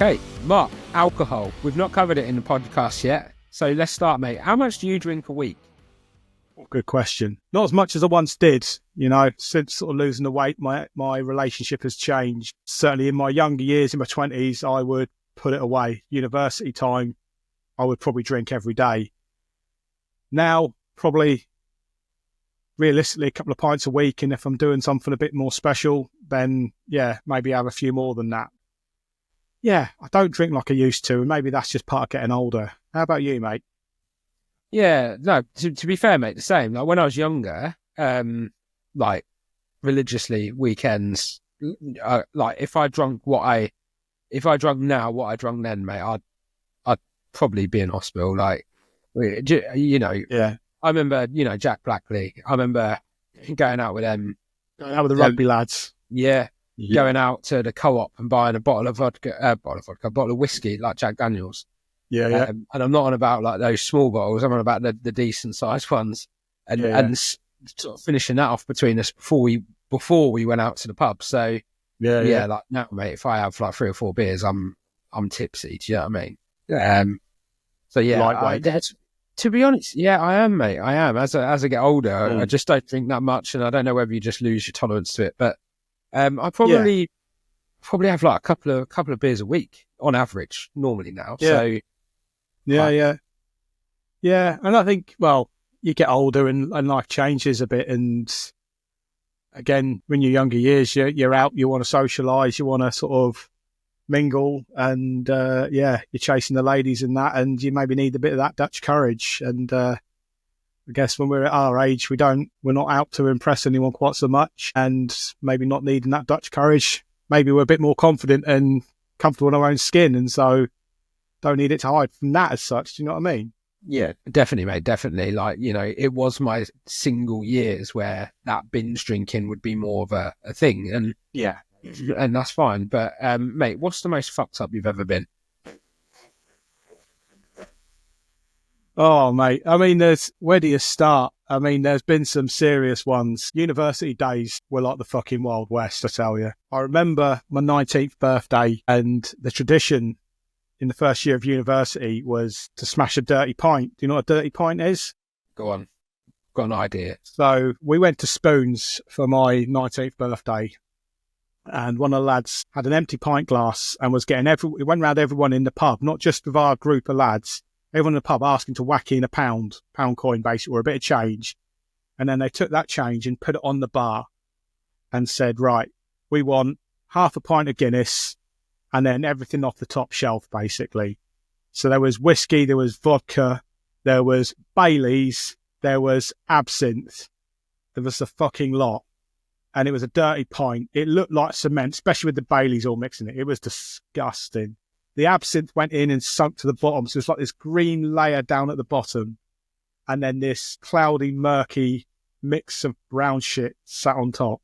Okay, Mark, alcohol. We've not covered it in the podcast yet. So let's start, mate. How much do you drink a week? Good question. Not as much as I once did, since sort of losing the weight, my relationship has changed. Certainly in my younger years, in my 20s, I would put it away. University time, I would probably drink every day. Now, probably realistically a couple of pints a week. And if I'm doing something a bit more special, then yeah, maybe have a few more than that. Yeah, I don't drink like I used to. And maybe that's just part of getting older. How about you, mate? Yeah, no, to be fair, mate, the same. Like when I was younger, like religiously weekends, like if I drunk now what I drunk then, mate, I'd probably be in hospital. Like, Yeah. I remember, Jack Blackley. I remember going out with them. Going out with the rugby lads. Yeah. Going out to the co-op and buying a bottle of whiskey, like Jack Daniels. Yeah. And I'm not on about like those small bottles. I'm on about the decent sized ones, and sort of finishing that off between us before we went out to the pub. So yeah, like now, mate, if I have like 3 or 4 beers, I'm tipsy. Do you know what I mean? Yeah. So yeah, lightweight. To be honest, yeah, I am, mate. I am. As I get older, I just don't drink that much, and I don't know whether you just lose your tolerance to it. But I probably have like a couple of beers a week on average normally now. Yeah. So yeah. And I think, well, you get older and life changes a bit. And again, when you're younger years, you're out, you want to socialise, you want to sort of mingle, and you're chasing the ladies and that, and you maybe need a bit of that Dutch courage. And I guess when we're at our age, we're not out to impress anyone quite so much, and maybe not needing that Dutch courage. Maybe we're a bit more confident and comfortable in our own skin, and so don't need it to hide from that as such. Do you know what I mean? Yeah, definitely, mate. Definitely. Like, it was my single years where that binge drinking would be more of a thing, and yeah, and that's fine. But mate, what's the most fucked up you've ever been? Oh, mate. I mean, where do you start? I mean, there's been some serious ones. University days were like the fucking Wild West, I tell you. I remember my 19th birthday, and the tradition in the first year of university was to smash a dirty pint. Do you know what a dirty pint is? Go on. Got an idea. So we went to Spoons for my 19th birthday, and one of the lads had an empty pint glass and was getting we went around everyone in the pub, not just with our group of lads, everyone in the pub asking to whack in a pound coin basically, or a bit of change. And then they took that change and put it on the bar and said, right, we want half a pint of Guinness and then everything off the top shelf, basically. So there was whiskey, there was vodka, there was Baileys, there was absinthe, there was a fucking lot. And it was a dirty pint. It looked like cement, especially with the Baileys all mixing it. It was disgusting. The absinthe went in and sunk to the bottom. So it's like this green layer down at the bottom. And then this cloudy, murky mix of brown shit sat on top.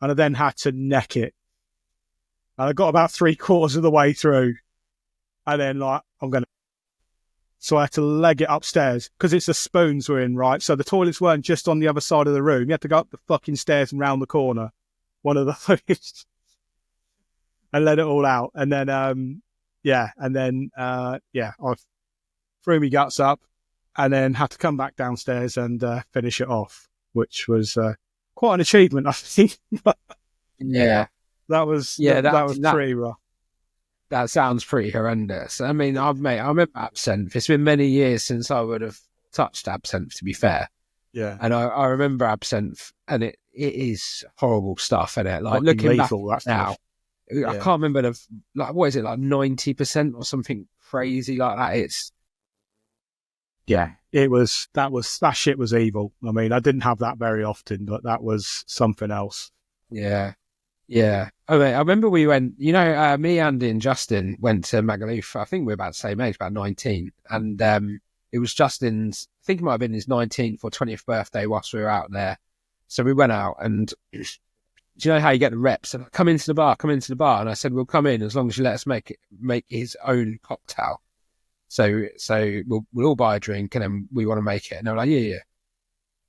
And I then had to neck it. And I got about 3/4 of the way through. And then so I had to leg it upstairs because it's the Spoons we're in, right? So the toilets weren't just on the other side of the room. You had to go up the fucking stairs and round the corner. One of those. And let it all out. And then, I threw my guts up and then had to come back downstairs and finish it off, which was quite an achievement, I think. Yeah. That was pretty rough. That sounds pretty horrendous. I mean, I remember absinthe. It's been many years since I would have touched absinthe, to be fair. Yeah. And I remember absinthe, and it is horrible stuff, isn't it? Like fucking looking lethal, back now, I can't remember what is it, like 90% or something crazy like that. That shit was evil. I mean, I didn't have that very often, but that was something else. Yeah. Yeah. Oh, mate, I remember we went, me, Andy and Justin went to Magaluf. I think we were about the same age, about 19. And it was Justin's, I think it might have been his 19th or 20th birthday whilst we were out there. So we went out and do you know how you get the reps? And come into the bar. And I said, we'll come in as long as you let us make his own cocktail. So we'll all buy a drink and then we want to make it. And they were like, yeah.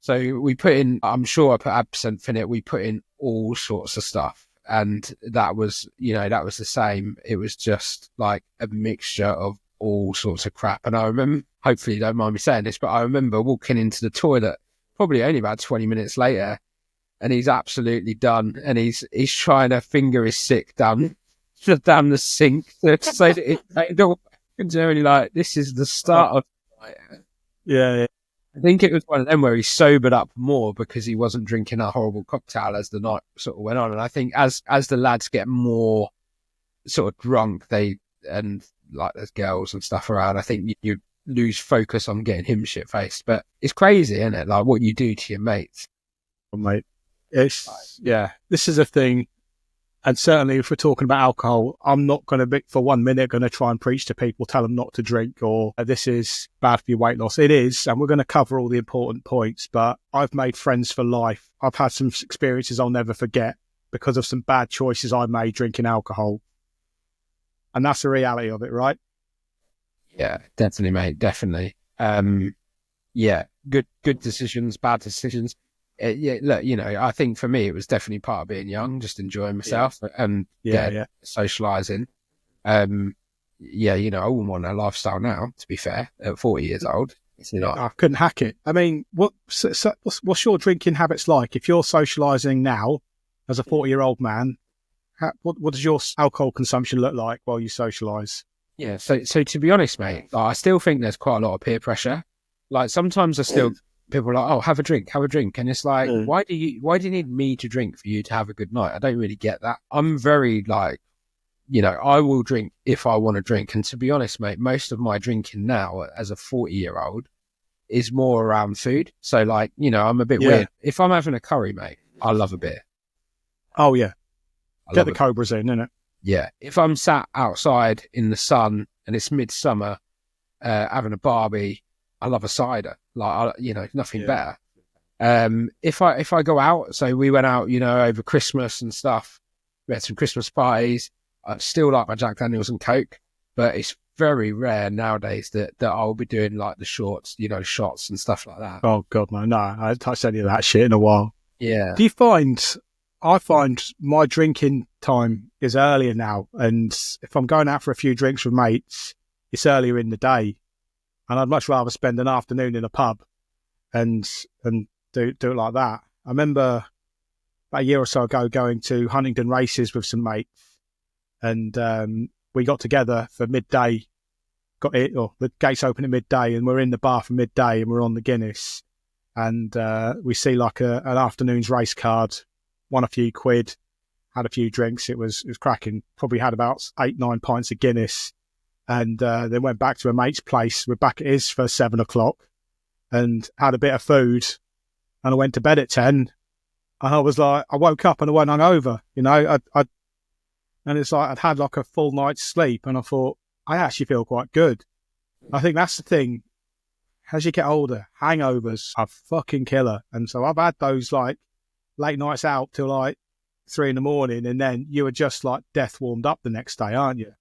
So we put in, I'm sure I put absinthe in it. We put in all sorts of stuff. and that was the same. It was just like a mixture of all sorts of crap. And I remember, hopefully you don't mind me saying this, but I remember walking into the toilet probably only about 20 minutes later, and he's absolutely done, and he's trying to finger his sick down the sink to say that it don't. It's only like, this is the start of. Yeah. I think it was one of them where he sobered up more because he wasn't drinking a horrible cocktail as the night sort of went on. And I think as the lads get more sort of drunk, and like there's girls and stuff around, I think you lose focus on getting him shit faced. But it's crazy, isn't it? Like what you do to your mates. Well, mate, this is a thing. And certainly if we're talking about alcohol, I'm not going to be for 1 minute going to try and preach to people, tell them not to drink, or this is bad for your weight loss. It is, and we're going to cover all the important points, but I've made friends for life. I've had some experiences I'll never forget because of some bad choices I made drinking alcohol. And that's the reality of it, right? Yeah, definitely, mate. Definitely. Yeah, good decisions, bad decisions. Yeah, look, I think for me it was definitely part of being young, just enjoying myself and socializing. I wouldn't want that lifestyle now. To be fair, at 40 years old, I couldn't hack it. I mean, what's your drinking habits like? If you're socializing now as a 40-year-old man, what does your alcohol consumption look like while you socialize? Yeah, so to be honest, mate, like, I still think there's quite a lot of peer pressure. Like sometimes people are like, oh, have a drink. And it's like, why do you need me to drink for you to have a good night? I don't really get that. I'm very like, I will drink if I want to drink. And to be honest, mate, most of my drinking now as a 40-year-old is more around food. So like, I'm a bit weird. If I'm having a curry, mate, I love a beer. Oh yeah. Get the Cobras in, innit? Yeah. If I'm sat outside in the sun and it's midsummer, having a barbie, I love a cider. Like, nothing better. If I go out, so we went out, over Christmas and stuff, we had some Christmas parties. I still like my Jack Daniels and Coke, but it's very rare nowadays that I'll be doing like the shorts, shots and stuff like that. Oh God, man, no, I haven't touched any of that shit in a while. Yeah. I find my drinking time is earlier now, and if I'm going out for a few drinks with mates, it's earlier in the day. And I'd much rather spend an afternoon in a pub and do it like that. I remember about a year or so ago going to Huntingdon races with some mates, and we got together for midday. The gates open at midday, and we're in the bar for midday, and we're on the Guinness, and we see like an afternoon's race card, won a few quid, had a few drinks. It was cracking. Probably had about 8-9 pints of Guinness. And then went back to a mate's place. We're back at his for 7 o'clock and had a bit of food. And I went to bed at 10. And I was like, I woke up and I went hungover, and it's like I'd had like a full night's sleep. And I thought, I actually feel quite good. I think that's the thing. As you get older, hangovers are fucking killer. And so I've had those like late nights out till like 3 a.m. and then you are just like death warmed up the next day, aren't you?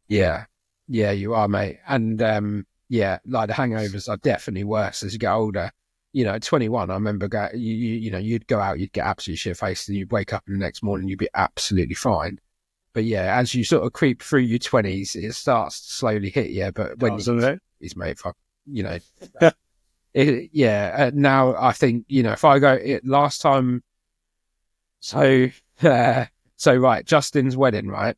Yeah. Yeah, you are, mate. And like the hangovers are definitely worse as you get older. 21, I remember you'd go out, you'd get absolutely shit faced, and you'd wake up in the next morning, you'd be absolutely fine. But yeah, as you sort of creep through your 20s, it starts to slowly hit you. But when it's mate, fuck, now I think if I go last time, so right, Justin's wedding, right?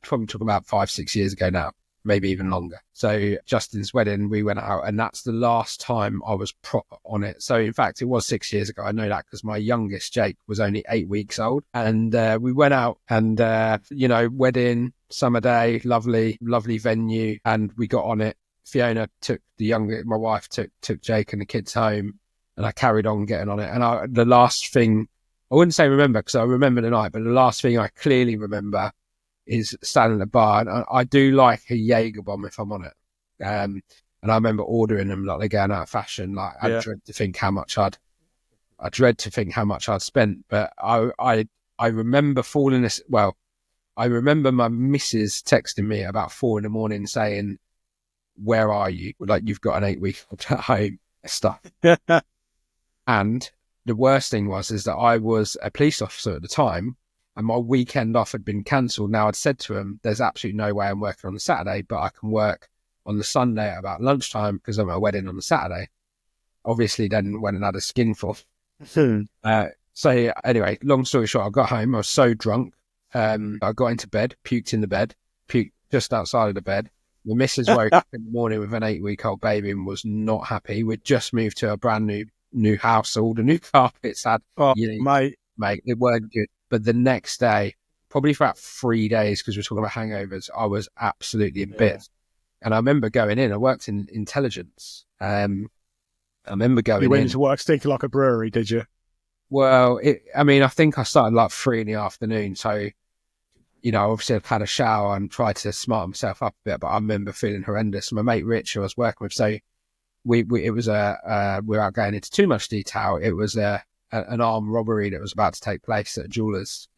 Probably talking about 5-6 years ago now, maybe even longer. So Justin's wedding, we went out, and that's the last time I was proper on it. So in fact, it was 6 years ago. I know that because my youngest, Jake, was only 8 weeks old. And we went out and, wedding, summer day, lovely venue. And we got on it. Fiona took my wife took Jake and the kids home, and I carried on getting on it. And the last thing, I wouldn't say remember because I remember the night, but the last thing I clearly remember is standing at the bar, and I do like a Jaeger bomb if I'm on it. And I remember ordering them like they're going out of fashion. Like I dread to think how much I'd spent. But I remember falling this. Well, I remember my missus texting me about 4 a.m. saying, "Where are you? Like you've got an 8-week-old at home." Stuff. And the worst thing is that I was a police officer at the time. and my weekend off had been cancelled. Now I'd said to him, there's absolutely no way I'm working on the Saturday, but I can work on the Sunday at about lunchtime because I'm at a wedding on the Saturday. Obviously then went and had a skinful. So anyway, long story short, I got home, I was so drunk. I got into bed, puked in the bed, puked just outside of the bed. The missus woke up in the morning with an 8-week-old baby and was not happy. We'd just moved to a brand new house, all the new carpets had, mate, it weren't good. But the next day, probably for about 3 days, because we're talking about hangovers, I was absolutely in bits. And I remember going in, I worked in intelligence. I remember going in. You went into work stinking like a brewery, did you? Well, I think I started like 3 in. So, obviously I've had a shower and tried to smarten myself up a bit, but I remember feeling horrendous. My mate Rich, who I was working with, so without going into too much detail, it was an armed robbery that was about to take place at a jeweller's.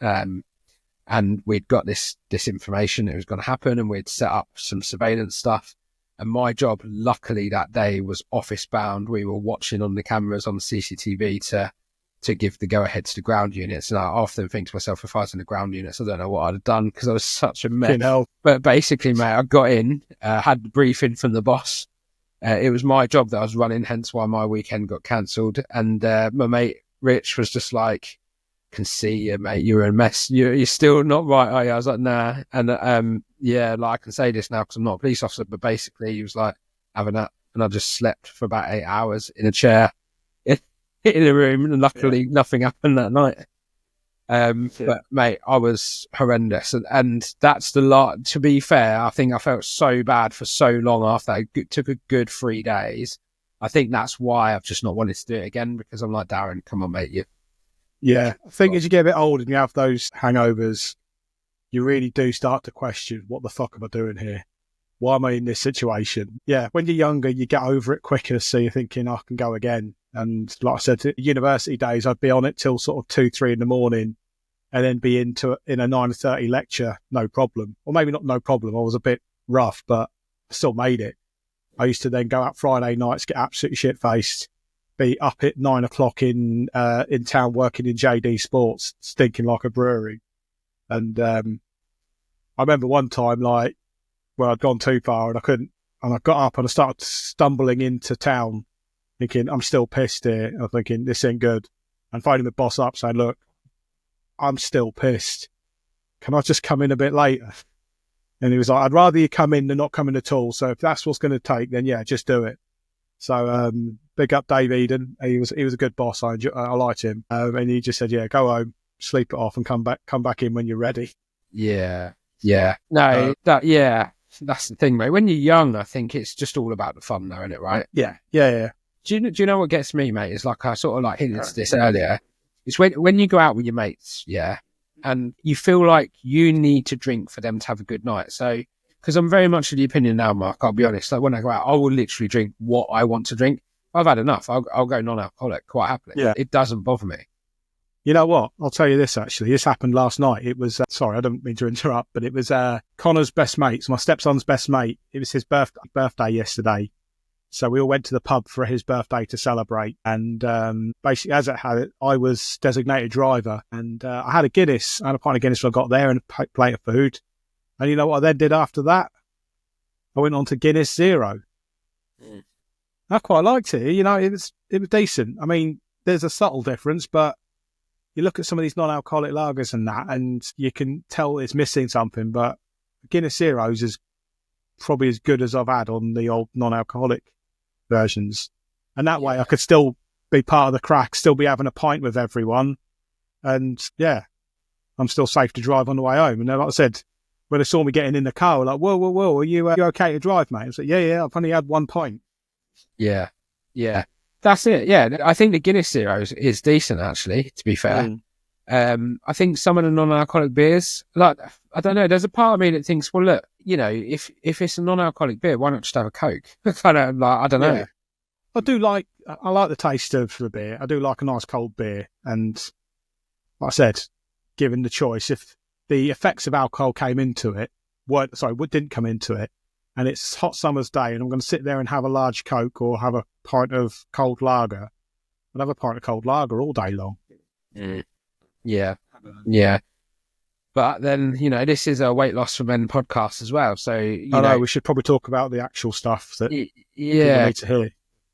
And we'd got this information it was going to happen, and we'd set up some surveillance stuff. And my job, luckily, that day was office bound. We were watching on the cameras on the CCTV to give the go-ahead to the ground units. And I often think to myself, if I was in the ground units, I don't know what I'd have done because I was such a mess. But basically, mate, I got in, had the briefing from the boss. It was my job that I was running, hence why my weekend got cancelled. And my mate Rich was just like, can see you, mate, you're a mess. You're still not right, are you? I was like, nah. And I can say this now because I'm not a police officer, but basically he was like, have a nap. And I just slept for about 8 hours in a chair in a room, and luckily nothing happened that night. But mate, I was horrendous, and that's the lot. To be fair, I think I felt so bad for so long after. It took a good 3 days. I think that's why I've just not wanted to do it again, because I'm like, Darren, come on, mate, I think as you get a bit older and you have those hangovers, you really do start to question, what the fuck am I doing here? Why am I in this situation? Yeah, when you're younger, you get over it quicker, so you're thinking, I can go again. And like I said, at university days, I'd be on it till sort of 2-3 in the morning, and then be in a 9:30 lecture, no problem. Or maybe not no problem, I was a bit rough, but I still made it. I used to then go out Friday nights, get absolutely shit-faced, be up at 9 o'clock in town working in JD Sports, stinking like a brewery. And I remember one time, like, where I'd gone too far and I couldn't, and I got up and I started stumbling into town, thinking, I'm still pissed here. I'm thinking, this ain't good. And phoning the boss up saying, look, I'm still pissed. Can I just come in a bit later? And he was like, I'd rather you come in than not come in at all. So if that's what's going to take, then yeah, just do it. So big up Dave Eden. He was a good boss. I liked him. And he just said, yeah, go home, sleep it off, and come back in when you're ready. Yeah. No, that's the thing, mate. When you're young, I think it's just all about the fun, though, isn't it? Right? Yeah. Do you know what gets me, mate? Is like I sort of like hinted to this earlier. It's when you go out with your mates, and you feel like you need to drink for them to have a good night. So, because I'm very much of the opinion now, Mark, I'll be honest. Like when I go out, I will literally drink what I want to drink. If I've had enough, I'll go non-alcoholic quite happily. Yeah, it doesn't bother me. You know what? I'll tell you this, actually. This happened last night. It was, sorry, I don't mean to interrupt, but it was Connor's best mate, so my stepson's best mate. It was his birthday yesterday. So we all went to the pub for his birthday to celebrate. And basically, as it had it, I was designated driver. And I had a Guinness. I had a pint of Guinness when I got there and a plate of food. And you know what I then did after that? I went on to Guinness Zero. I quite liked it. You know, it was decent. I mean, there's a subtle difference, but you look at some of these non-alcoholic lagers and that, and you can tell it's missing something. But Guinness Zeros is probably as good as I've had on the old non-alcoholic versions. And that way I could still be part of the crack, still be having a pint with everyone. And yeah, I'm still safe to drive on the way home. And then, like I said, when they saw me getting in the car, like, whoa, are you okay to drive, mate? I was like, yeah, I've only had 1 pint. Yeah. That's it. Yeah, I think the Guinness Zero is decent, actually, to be fair. I think some of the non-alcoholic beers, like, I don't know, there's a part of me that thinks, well, look, you know, if it's a non-alcoholic beer, why not just have a Coke? Kind of like, I don't know. I like the taste of the beer. I do like a nice cold beer. And like I said, given the choice, if the effects of alcohol came into it, didn't come into it, and it's hot summer's day and I'm going to sit there and have a large Coke or have a pint of cold lager, I'd have a pint of cold lager all day long. Yeah. But then, this is a weight loss for men podcast as well. So, I know we should probably talk about the actual stuff that people need to hear.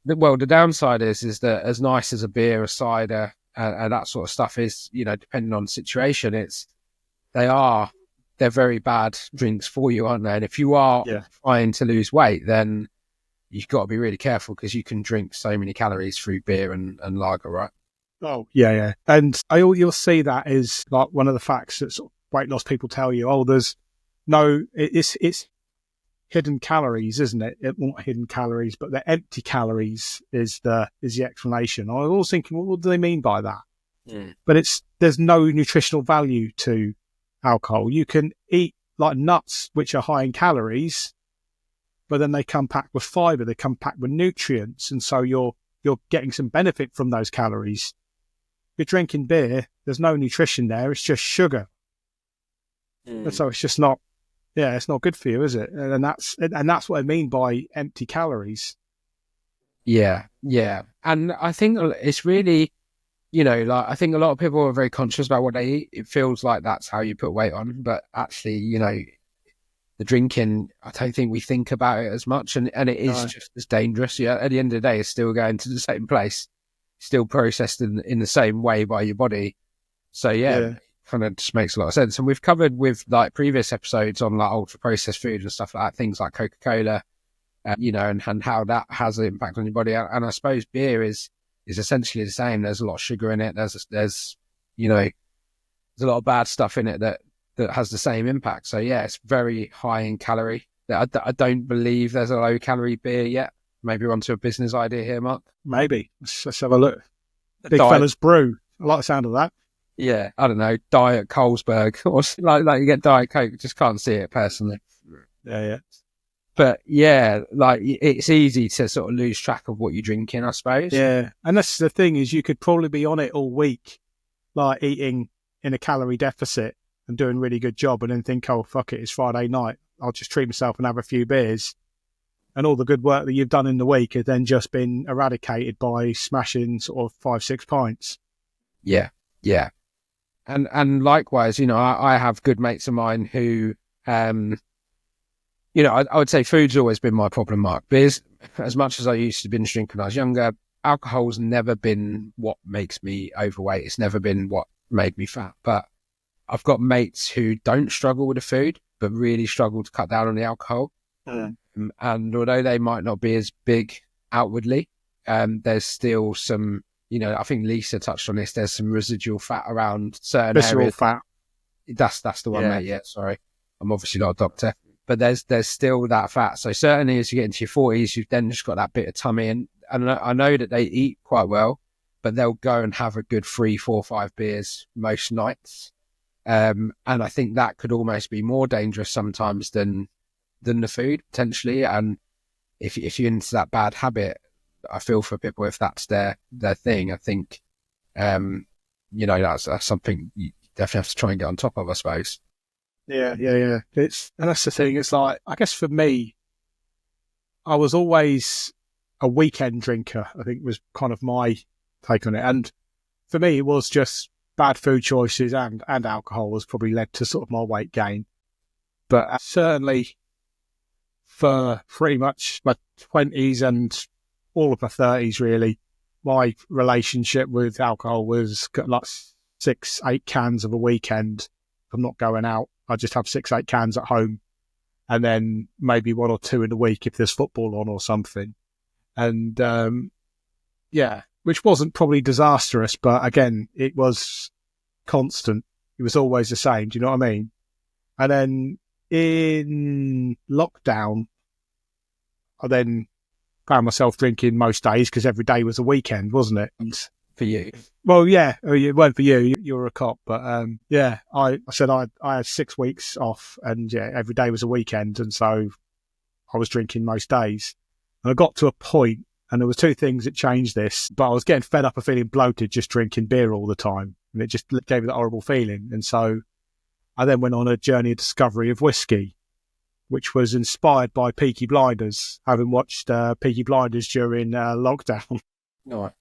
Well, the downside is that as nice as a beer, a cider, and that sort of stuff is, depending on the situation, they're very bad drinks for you, aren't they? And if you are trying to lose weight, then you've got to be really careful because you can drink so many calories through beer and lager, right? Oh, yeah. And you'll see that is like one of the facts that sort of weight loss people tell you. Oh, it's hidden calories, isn't it? Not hidden calories, but the empty calories is the explanation. I was always thinking, well, what do they mean by that? But there's no nutritional value to alcohol. You can eat like nuts, which are high in calories, but then they come packed with fiber, they come packed with nutrients, and so you're getting some benefit from those calories. You're drinking beer, there's no nutrition there, it's just sugar. And so it's just not, it's not good for you, is it? And that's what I mean by empty calories. Yeah. And I think it's really, I think a lot of people are very conscious about what they eat. It feels like that's how you put weight on, but actually, the drinking, I don't think we think about it as much, and it is just as dangerous. Yeah, at the end of the day, it's still going to the same place, still processed in the same way by your body. So it kind of just makes a lot of sense. And we've covered with like previous episodes on like ultra processed food and stuff like that, things like Coca-Cola, and how that has an impact on your body. And I suppose beer is essentially the same. There's a lot of sugar in it. There's a lot of bad stuff in it that has the same impact. So it's very high in calorie. I don't believe there's a low calorie beer yet. Maybe we're onto a business idea here, Mark. Maybe. Let's have a look. Big Fella's Brew. I like the sound of that. Yeah, I don't know. Diet Carlsberg or like you get Diet Coke. Just can't see it personally. Yeah. But like it's easy to sort of lose track of what you're drinking, I suppose. Yeah, and that's the thing is you could probably be on it all week, like eating in a calorie deficit and doing a really good job, and then think, oh, fuck it, it's Friday night. I'll just treat myself and have a few beers. And all the good work that you've done in the week has then just been eradicated by smashing sort of 5-6 pints. Yeah. And likewise, I have good mates of mine who, I would say food's always been my problem, Mark. Beers, as much as I used to binge drink when I was younger, alcohol's never been what makes me overweight. It's never been what made me fat. But I've got mates who don't struggle with the food, but really struggle to cut down on the alcohol. And although they might not be as big outwardly, there's still some, I think Lisa touched on this, there's some residual fat around certain visceral areas. Fat. That's the one, mate. Yeah, sorry. I'm obviously not a doctor. But there's still that fat. So certainly as you get into your 40s, you've then just got that bit of tummy. And I know that they eat quite well, but they'll go and have a good 3, 4, 5 beers most nights. And I think that could almost be more dangerous sometimes than the food, potentially. And if you're into that bad habit, I feel for people if that's their thing. I think, that's something you definitely have to try and get on top of, I suppose. Yeah. And that's the thing. It's like, I guess for me, I was always a weekend drinker, I think was kind of my take on it. And for me, it was just bad food choices and alcohol has probably led to sort of my weight gain. But certainly for pretty much my 20s and all of my 30s, really, my relationship with alcohol was like 6-8 cans of a weekend. I'm not going out. I just have 6-8 cans at home, and then maybe 1 or 2 in a week if there's football on or something. And which wasn't probably disastrous, but again, it was constant. It was always the same. Do you know what I mean? And then in lockdown, I then found myself drinking most days because every day was a weekend, wasn't it? And for you? Well, yeah, it weren't for you. You were a cop, but I said I had 6 weeks off, and every day was a weekend, and so I was drinking most days. And I got to a point, and there was 2 things that changed this, but I was getting fed up of feeling bloated just drinking beer all the time, and it just gave me that horrible feeling. And so I then went on a journey of discovery of whiskey, which was inspired by Peaky Blinders, having watched Peaky Blinders during lockdown. No.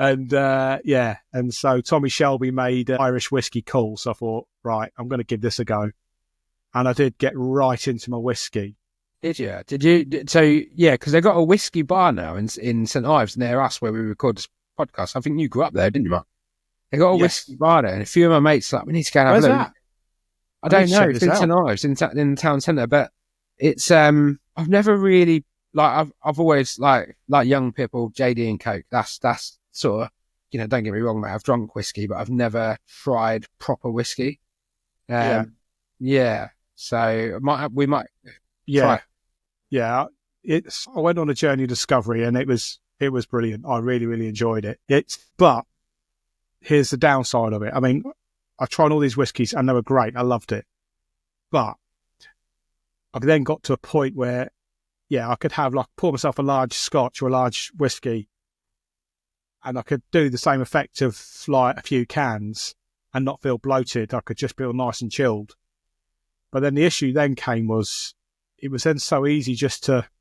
And and so Tommy Shelby made Irish whiskey cool. So I thought, right, I'm going to give this a go. And I did get right into my whiskey. Did you? Did you? So yeah, because they got a whiskey bar now in St Ives near us where we record this podcast. I think you grew up there, didn't you, Mark? They got a whiskey bar there, and a few of my mates like, we need to go and have Where's a look. that? I don't know. It's in St Ives, in the town centre, but it's I've never really I've always like young people, JD and Coke. That's sort of, don't get me wrong, mate. I've drunk whiskey, but I've never tried proper whiskey. Yeah. So we might. Yeah. Yeah. I went on a journey of discovery, and it was brilliant. I really, really enjoyed it. But here's the downside of it. I mean, I tried all these whiskies and they were great. I loved it. But I then got to a point where, I could have pour myself a large scotch or a large whiskey, and I could do the same effect of a few cans and not feel bloated. I could just feel nice and chilled. But then the issue then came was, it was then so easy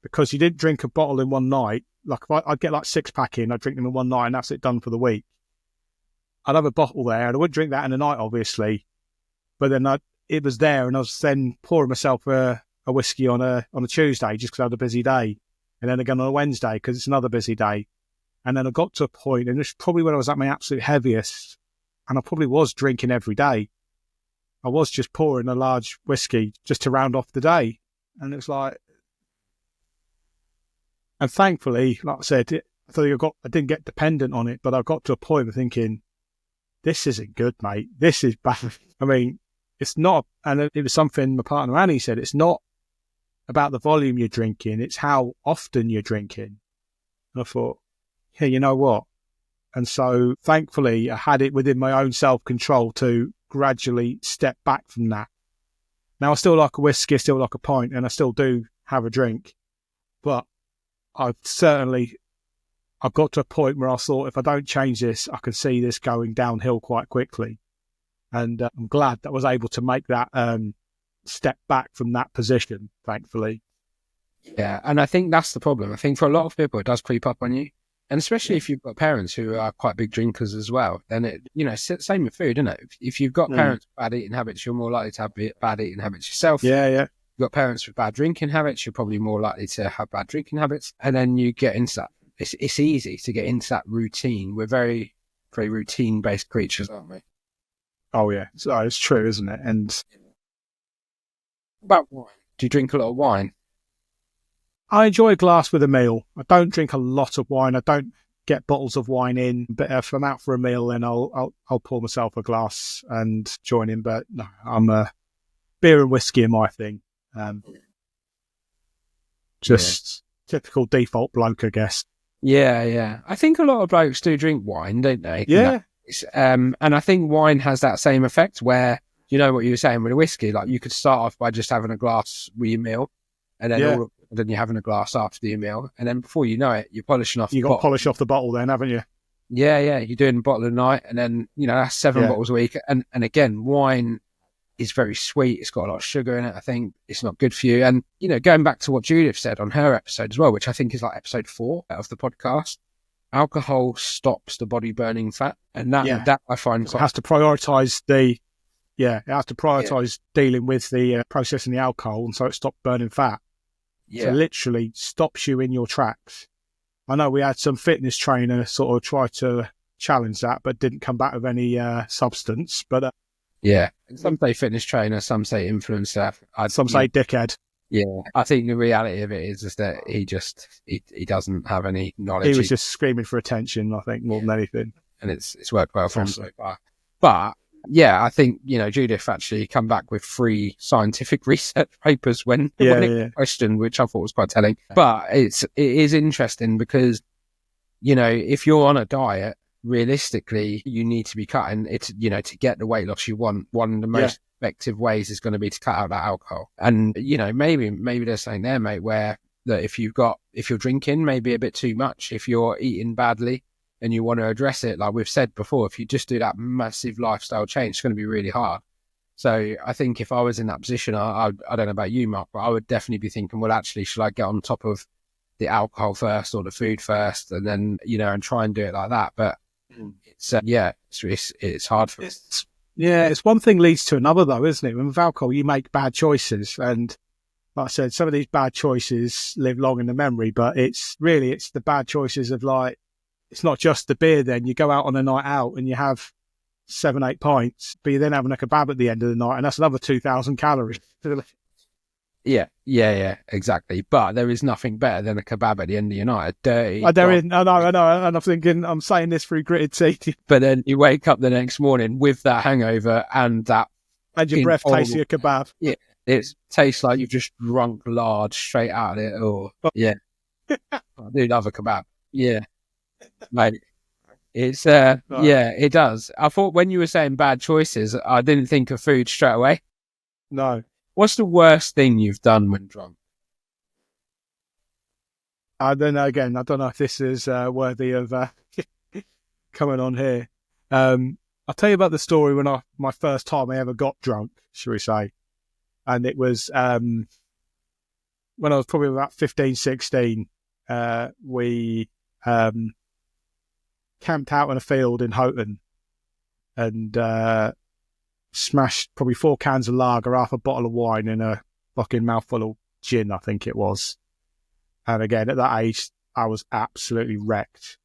because you didn't drink a bottle in one night. Like if I'd get 6-pack in, I'd drink them in one night and that's it, done for the week. I'd have a bottle there and I wouldn't drink that in a night, obviously. But then it was there, and I was then pouring myself a whiskey on a Tuesday just because I had a busy day. And then again on a Wednesday because it's another busy day. And then I got to a point, and it's probably when I was at my absolute heaviest, and I probably was drinking every day. I was just pouring a large whiskey just to round off the day. And it was like, and thankfully, like I said, I didn't get dependent on it, but I got to a point of thinking, this isn't good, mate. This is bad. I mean, it's not, and it was something my partner Annie said, it's not about the volume you're drinking, it's how often you're drinking. And I thought, yeah, you know what? And so thankfully I had it within my own self-control to gradually step back from that. Now I still like a whiskey, I still like a pint, and I still do have a drink. But I've got to a point where I thought, if I don't change this, I can see this going downhill quite quickly. And I'm glad that I was able to make that step back from that position, thankfully. Yeah, and I think that's the problem. I think for a lot of people, it does creep up on you. And especially if you've got parents who are quite big drinkers as well, then same with food, isn't it? If you've got parents with bad eating habits, you're more likely to have bad eating habits yourself. Yeah. You've got parents with bad drinking habits, you're probably more likely to have bad drinking habits. And then you get into that. It's easy to get into that routine. We're very, very routine-based creatures, aren't we? Oh, yeah. So it's true, isn't it? And about wine. Do you drink a lot of wine? I enjoy a glass with a meal. I don't drink a lot of wine. I don't get bottles of wine in. But if I'm out for a meal, then I'll pour myself a glass and join in. But no, I'm beer and whiskey are my thing. Typical default bloke, I guess. Yeah. I think a lot of blokes do drink wine, don't they? Yeah. And I think wine has that same effect where, you know what you were saying with a whiskey, like you could start off by just having a glass with your meal, and then then you're having a glass after your meal, and then before you know it, you're polishing off. You got to polish off the bottle, then, haven't you? Yeah. You're doing a bottle a night, and then that's 7 bottles a week. And again, wine is very sweet. It's got a lot of sugar in it. I think it's not good for you. And going back to what Judith said on her episode as well, which I think is like episode 4 of the podcast, alcohol stops the body burning fat, and that I find it has to prioritise dealing with the processing the alcohol, and so it stops burning fat. So it literally stops you in your tracks. I know we had some fitness trainer sort of try to challenge that, but didn't come back with any substance. But some say fitness trainer, some say influencer, some say dickhead. Yeah, I think the reality of it is that he doesn't have any knowledge. He was just screaming for attention, I think, more than anything. And it's worked well for him so far. But I think Judith actually come back with 3 scientific research papers when it questioned, which I thought was quite telling. But it is interesting because if you're on a diet, realistically, you need to be cutting it. To get the weight loss you want, one of the most effective ways is going to be to cut out that alcohol. And maybe there's something there, mate, where that if you're drinking maybe a bit too much, if you're eating badly, and you want to address it, like we've said before, if you just do that massive lifestyle change, it's going to be really hard. So I think if I was in that position, I don't know about you, Mark, but I would definitely be thinking, well, actually, should I get on top of the alcohol first or the food first, and then and try and do it like that? But It's hard for us. It's one thing leads to another, though, isn't it? With alcohol, you make bad choices, and like I said, some of these bad choices live long in the memory. But it's the bad choices of like, it's not just the beer. Then you go out on a night out and you have 7-8 pints, but you're then having a kebab at the end of the night, and that's another 2,000 calories. Yeah, exactly. But there is nothing better than a kebab at the end of your night, a dirty. I know, and I'm thinking, I'm saying this through gritted teeth. But then you wake up the next morning with that hangover and your breath tastes like a kebab. Yeah, it tastes like you've just drunk lard straight out of it. I do love a kebab. Yeah, mate. It's right. Yeah, it does. I thought when you were saying bad choices, I didn't think of food straight away. No. What's the worst thing you've done when drunk? I don't know. Again, I don't know if this is worthy of coming on here. I'll tell you about the story when my first time I ever got drunk, shall we say. And it was when I was probably about 15, 16. We camped out in a field in Houghton and smashed probably 4 cans of lager, half a bottle of wine, and a fucking mouthful of gin, I think it was. And again, at that age, I was absolutely wrecked,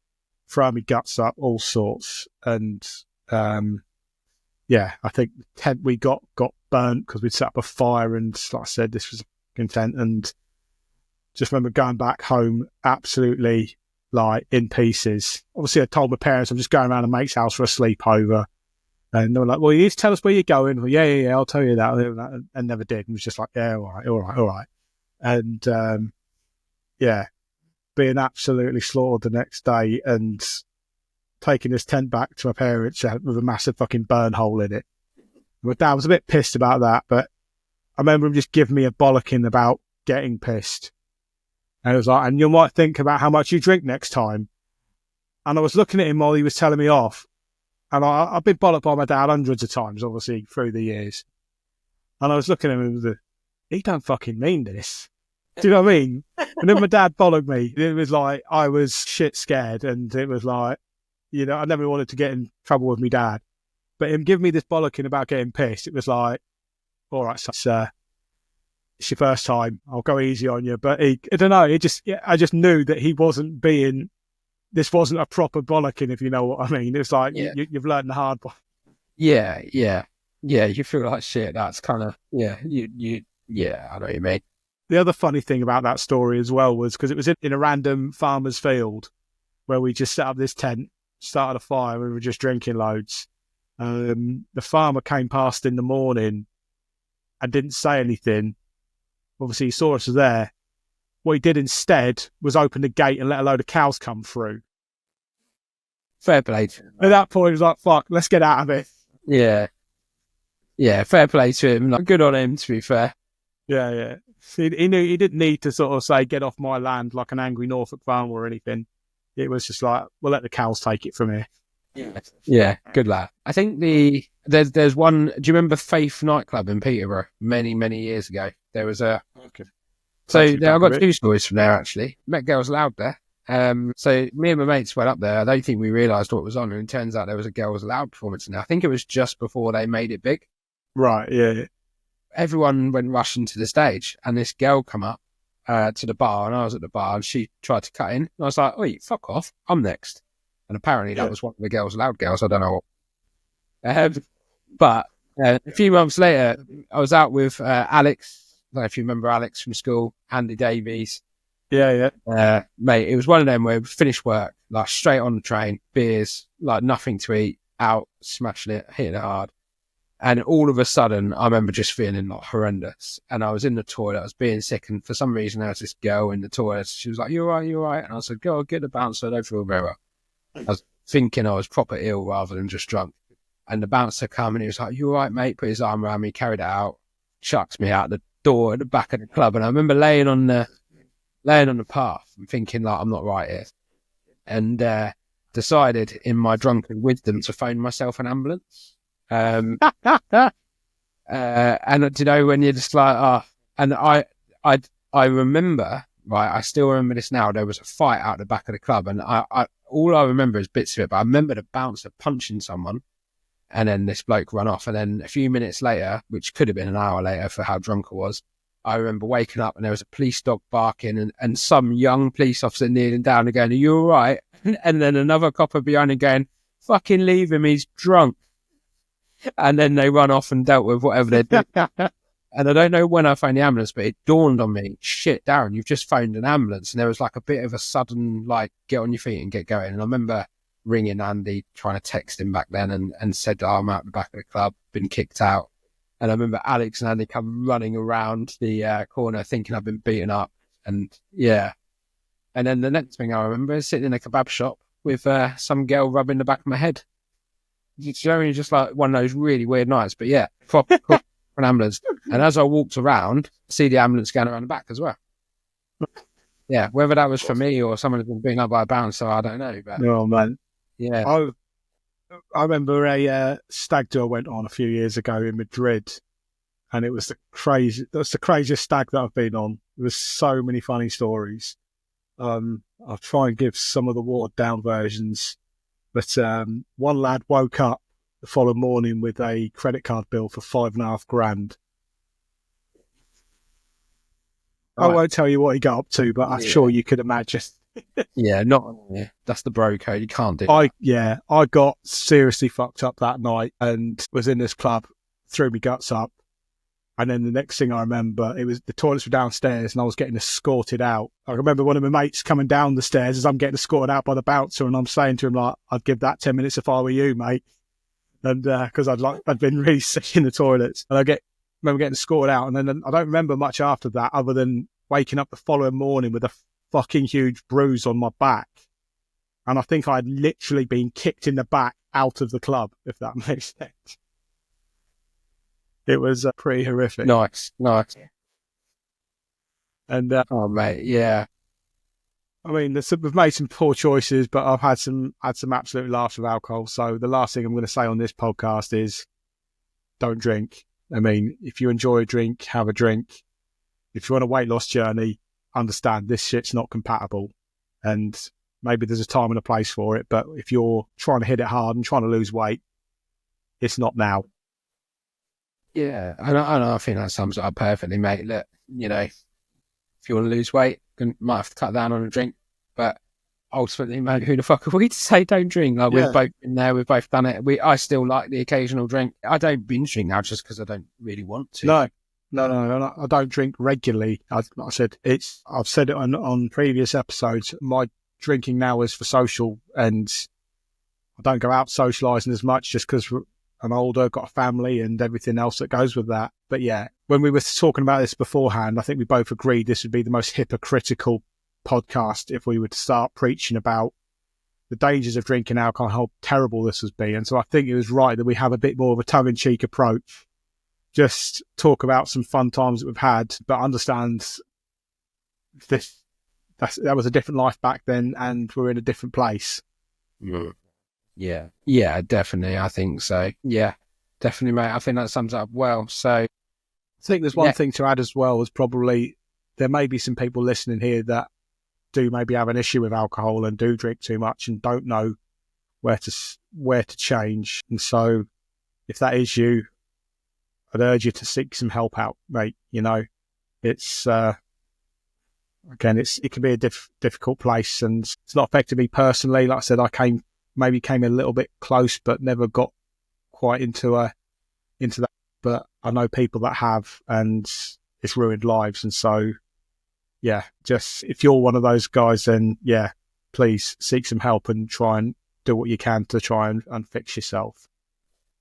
throwing my guts up, all sorts. And I think the tent we got burnt because we'd set up a fire, and like I said, this was a tent. And just remember going back home absolutely like in pieces. Obviously, I told my parents I'm just going around a mate's house for a sleepover. And they were like, well, you need to tell us where you're going. Well, yeah, I'll tell you that. And never did. And it was just like, yeah, all right. And, being absolutely slaughtered the next day and taking this tent back to my parents with a massive fucking burn hole in it. My dad was a bit pissed about that, but I remember him just giving me a bollocking about getting pissed. And it was like, and you might think about how much you drink next time. And I was looking at him while he was telling me off. And I've been bollocked by my dad hundreds of times, obviously, through the years. And I was looking at him and he don't fucking mean this. Do you know what I mean? And then my dad bollocked me. It was like, I was shit scared. And it was like, I never wanted to get in trouble with my dad. But him giving me this bollocking about getting pissed, it was like, all right, so it's your first time. I'll go easy on you. But I don't know. I just knew that he wasn't being... This wasn't a proper bollocking, if you know what I mean. It's like, you've learned the hard way. Yeah. You feel like shit. That's kind of, I know what you mean. The other funny thing about that story as well was because it was in a random farmer's field where we just set up this tent, started a fire, we were just drinking loads. The farmer came past in the morning and didn't say anything. Obviously, he saw us there. What he did instead was open the gate and let a load of cows come through. Fair play. At that point, he was like, fuck, let's get out of it. Yeah, fair play to him. Like, good on him, to be fair. Yeah. He knew he didn't need to sort of say, get off my land like an angry Norfolk farmer or anything. It was just like, we'll let the cows take it from here. Yeah, good lad. I think there's one, do you remember Faith nightclub in Peterborough many, many years ago? There was a... Okay. So I've got 2 stories from there, actually. Met Girls Loud there. So me and my mates went up there. I don't think we realised what was on, and it turns out there was a Girls Loud performance in there. I think it was just before they made it big. Right, yeah. Everyone went rushing to the stage, and this girl come up to the bar, and I was at the bar, and she tried to cut in. And I was like, "Oi, fuck off, I'm next." And apparently that was one of the Girls Loud girls. I don't know what. But a few months later, I was out with Alex. I don't know if you remember Alex from school, Andy Davies. Yeah. Mate, it was one of them where we finished work, like straight on the train, beers, like nothing to eat, out, smashing it, hitting it hard. And all of a sudden, I remember just feeling like horrendous. And I was in the toilet, I was being sick, and for some reason there was this girl in the toilet. She was like, "You all right? And I said, "Go, get the bouncer, I don't feel very well." I was thinking I was proper ill rather than just drunk. And the bouncer come and he was like, "You all right, mate?" Put his arm around me, carried it out, chucked me out the door at the back of the club. And I remember laying on the path and thinking like, I'm not right here. And decided in my drunken wisdom to phone myself an ambulance. And do you know when you're just like, and I remember, right, I still remember this now, there was a fight out the back of the club, and I all I remember is bits of it, but I remember the bouncer punching someone and then this bloke run off. And then a few minutes later, which could have been an hour later for how drunk I was, I remember waking up and there was a police dog barking and some young police officer kneeling down and going, "Are you all right?" And then another copper behind him going, "Fucking leave him, he's drunk." And then they run off and dealt with whatever they did. And I don't know when I phoned the ambulance, but it dawned on me, shit, Darren, you've just phoned an ambulance. And there was like a bit of a sudden, like, get on your feet and get going. And I remember ringing Andy, trying to text him back then and said, "Oh, I'm out the back of the club, been kicked out." And I remember Alex and Andy come running around the corner thinking I'd been beaten up. And yeah. And then the next thing I remember is sitting in a kebab shop with some girl rubbing the back of my head. It's only just like one of those really weird nights. But yeah, proper for an ambulance. And as I walked around, I see the ambulance going around the back as well. Yeah, whether that was for me or someone who's been beaten up by a bouncer, I don't know. But Oh, man. yeah. I remember a stag do I went on a few years ago in Madrid, and it was the craziest stag that I've been on. There was so many funny stories. I'll try and give some of the watered down versions, but one lad woke up the following morning with a credit card bill for $5,500. I won't tell you what he got up to, but I'm sure you could imagine. Yeah, that's the bro code. You can't do that. I got seriously fucked up that night and was in this club, threw my guts up. And then the next thing I remember, it was the toilets were downstairs and I was getting escorted out. I remember one of my mates coming down the stairs as I'm getting escorted out by the bouncer, and I'm saying to him, like, "I'd give that 10 minutes if I were you, mate." And because I'd been really sick in the toilets, and remember getting escorted out, and then I don't remember much after that other than waking up the following morning with a fucking huge bruise on my back. And I think I'd literally been kicked in the back out of the club, if that makes sense. It was pretty horrific. Nice. And oh, mate, yeah. I mean, we've made some poor choices, but I've had some absolute laughs with alcohol. So the last thing I'm going to say on this podcast is, don't drink. I mean, if you enjoy a drink, have a drink. If you're on a weight loss journey, understand this shit's not compatible. And maybe there's a time and a place for it. But if you're trying to hit it hard and trying to lose weight, it's not now. Yeah, I think that sums it up perfectly, mate. Look, if you want to lose weight, you might have to cut down on a drink. But ultimately, mate, who the fuck are we to say don't drink? Like, we've both been there, we've both done it. I still like the occasional drink. I don't binge drink now just because I don't really want to. No, I don't drink regularly. I've said it on previous episodes. My drinking now is for social, and I don't go out socialising as much just because I'm older, got a family and everything else that goes with that. But yeah, when we were talking about this beforehand, I think we both agreed this would be the most hypocritical podcast if we were to start preaching about the dangers of drinking alcohol, how terrible this has been. And so I think it was right that we have a bit more of a tongue-in-cheek approach. Just talk about some fun times that we've had, but understand that was a different life back then and we're in a different place. Yeah, definitely. I think so. Yeah, definitely, mate. I think that sums it up well. So I think there's one thing to add as well, is probably there may be some people listening here that do maybe have an issue with alcohol and do drink too much and don't know where to change. And so if that is you, I'd urge you to seek some help out, mate. It's again, it can be a difficult place, and it's not affected me personally. Like I said, I came a little bit close, but never got quite into that. But I know people that have, and it's ruined lives. And so, yeah, just if you're one of those guys, then yeah, please seek some help and try and do what you can to try and fix yourself.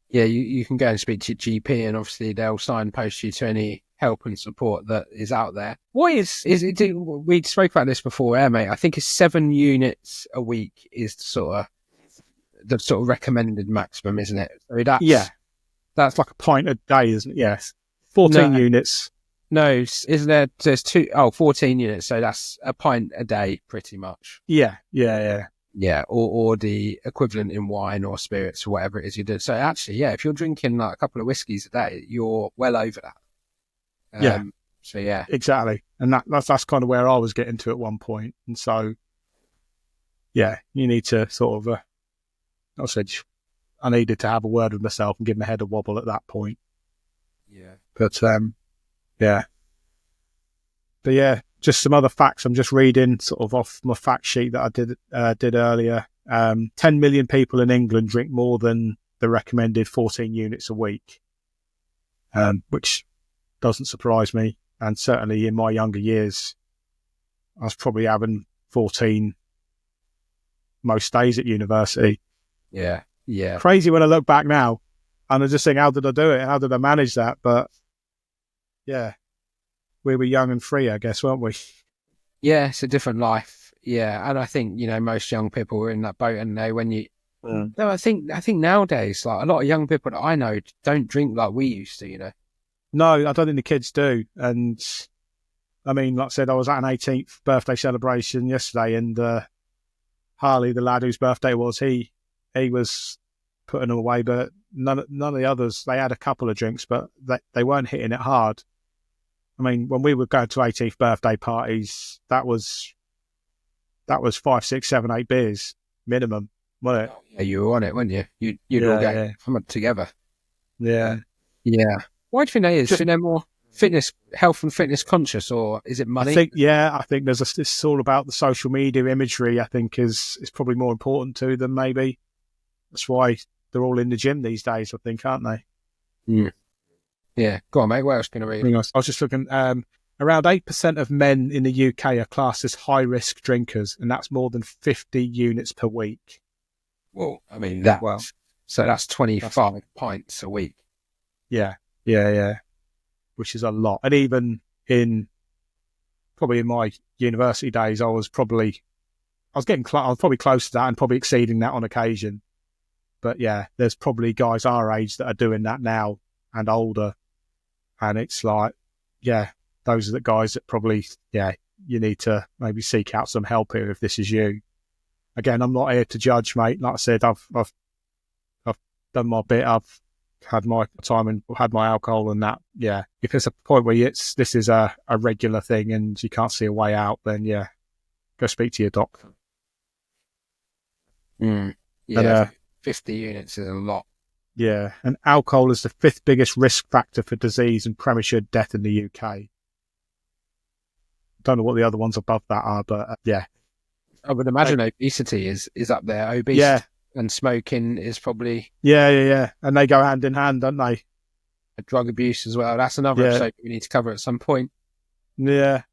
Yeah, you can go and speak to your GP, and obviously they'll signpost you to any help and support that is out there. What is it? We spoke about this before, mate. I think it's 7 units a week is the sort of recommended maximum, isn't it? So that's like a pint a day, isn't it? Yes, 14 units. No, isn't there? There's 14 units, so that's a pint a day, pretty much. Yeah, or the equivalent in wine or spirits or whatever it is you do. So actually, yeah, if you're drinking like a couple of whiskies a day, you're well over that. So yeah, exactly, and that's kind of where I was getting to at one point, and so yeah, you need to sort of, I said, I needed to have a word with myself and give my head a wobble at that point. Yeah. But yeah. But yeah, just some other facts. I'm just reading sort of off my fact sheet that I did earlier. 10 million people in England drink more than the recommended 14 units a week, which doesn't surprise me. And certainly in my younger years, I was probably having 14 most days at university. Yeah. Yeah. Crazy when I look back now, and I just think, how did I do it? How did I manage that? But yeah, we were young and free, I guess, weren't we? Yeah. It's a different life. Yeah. And I think, most young people were in that boat, and when you, no, I think nowadays, like a lot of young people that I know don't drink like we used to, No, I don't think the kids do. And I mean, like I said, I was at an 18th birthday celebration yesterday, and Harley, the lad whose birthday it was, he was putting them away, but none of the others, they had a couple of drinks, but they weren't hitting it hard. I mean, when we would go to 18th birthday parties, that was 5, 6, 7, 8 beers minimum, wasn't it? Yeah, you were on it, weren't you? You'd all go together. Yeah. Yeah. Why do you think that is? Do you think they're more health and fitness conscious, or is it money? I think it's all about the social media imagery. I think is probably more important to them. Maybe that's why they're all in the gym these days. I think, aren't they? Mm. Yeah. Go on, mate. What else can I read? I was just looking. Around 8% of men in the UK are classed as high risk drinkers, and that's more than 50 units per week. Well, I mean so that's 25 pints a week. Yeah. Which is a lot. And even probably in my university days, I was probably close to that and probably exceeding that on occasion. But yeah, there's probably guys our age that are doing that now and older. And it's like, yeah, those are the guys that probably, you need to maybe seek out some help here if this is you. Again, I'm not here to judge, mate. Like I said, I've done my bit. I've had my time and had my alcohol and that. Yeah, if there's a point where this is a regular thing and you can't see a way out, then yeah, go speak to your doctor. Yeah, and, 50 units is a lot. Yeah, and alcohol is the 5th biggest risk factor for disease and premature death in the UK. Don't know what the other ones above that are, but yeah. I would imagine obesity is up there. Obesity and smoking is probably... Yeah. And they go hand in hand, don't they? Drug abuse as well. That's another episode we need to cover at some point. Yeah.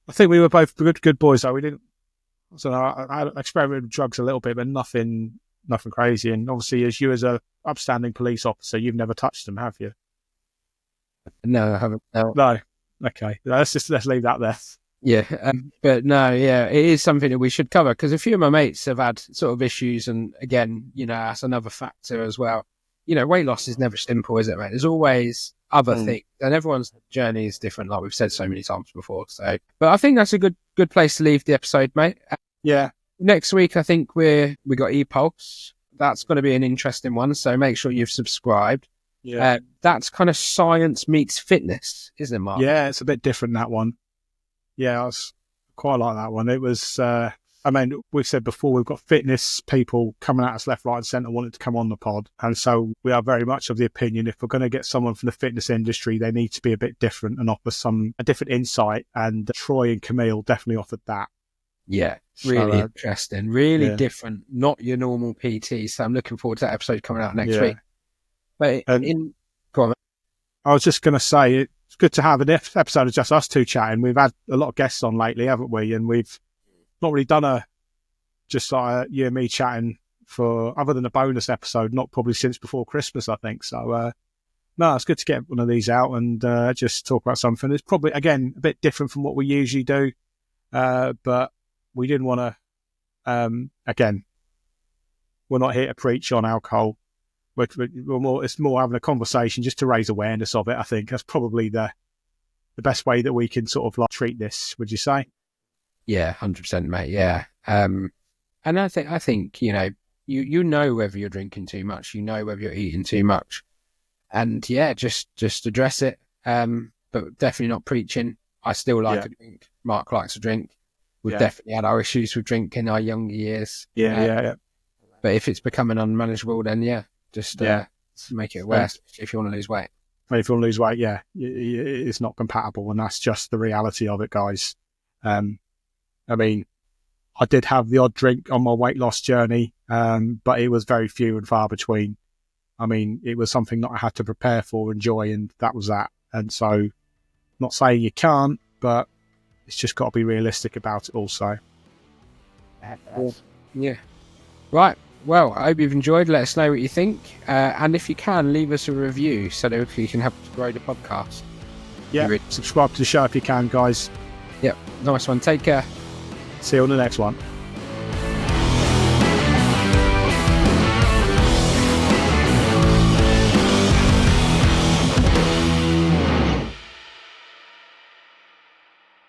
I think we were both good boys, though. We didn't... So I experimented with drugs a little bit, but nothing crazy. And obviously, as a upstanding police officer, you've never touched them, have you? No, I haven't. No. Okay. Let's leave that there. Yeah, but no, it is something that we should cover because a few of my mates have had sort of issues, and again, that's another factor as well. Weight loss is never simple, is it, mate? There's always other things, and everyone's journey is different, like we've said so many times before. So, but I think that's a good place to leave the episode, mate. Yeah. Next week, I think we got ePulse. That's going to be an interesting one. So make sure you've subscribed. Yeah. That's kind of science meets fitness, isn't it, Mark? Yeah, it's a bit different, that one. Yeah, I was quite like that one. It was, we've said before, we've got fitness people coming at us left, right and centre wanting to come on the pod. And so we are very much of the opinion if we're going to get someone from the fitness industry, they need to be a bit different and offer a different insight. And Troy and Camille definitely offered that. Yeah, really interesting, really different, not your normal PT. So I'm looking forward to that episode coming out next week. But go on. I was just going to say, it's good to have an episode of just us two chatting. We've had a lot of guests on lately, haven't we? And we've not really done just like you and me chatting other than a bonus episode, not probably since before Christmas, I think. So, no, it's good to get one of these out and just talk about something. It's probably, again, a bit different from what we usually do. But we didn't want to, again, we're not here to preach on alcohol. It's more having a conversation just to raise awareness of it. I think that's probably the best way that we can sort of like treat this. Would you say? Yeah, 100%, mate. Yeah, and I think you know whether you're drinking too much, you know whether you're eating too much, and just address it. But definitely not preaching. I still like a drink. Mark likes a drink. we've definitely had our issues with drink in our younger years. Yeah. But if it's becoming unmanageable, then just make it worse if you want to lose weight. If you want to lose weight, it's not compatible, and that's just the reality of it, guys. I mean, I did have the odd drink on my weight loss journey, but it was very few and far between. I mean, it was something that I had to prepare for, enjoy, and that was that. And so, not saying you can't, but it's just got to be realistic about it also. Yeah. Right. Well, I hope you've enjoyed. Let us know what you think. And if you can, leave us a review so that you can help us grow the podcast. Yeah, subscribe to the show if you can, guys. Yep. Nice one. Take care. See you on the next one.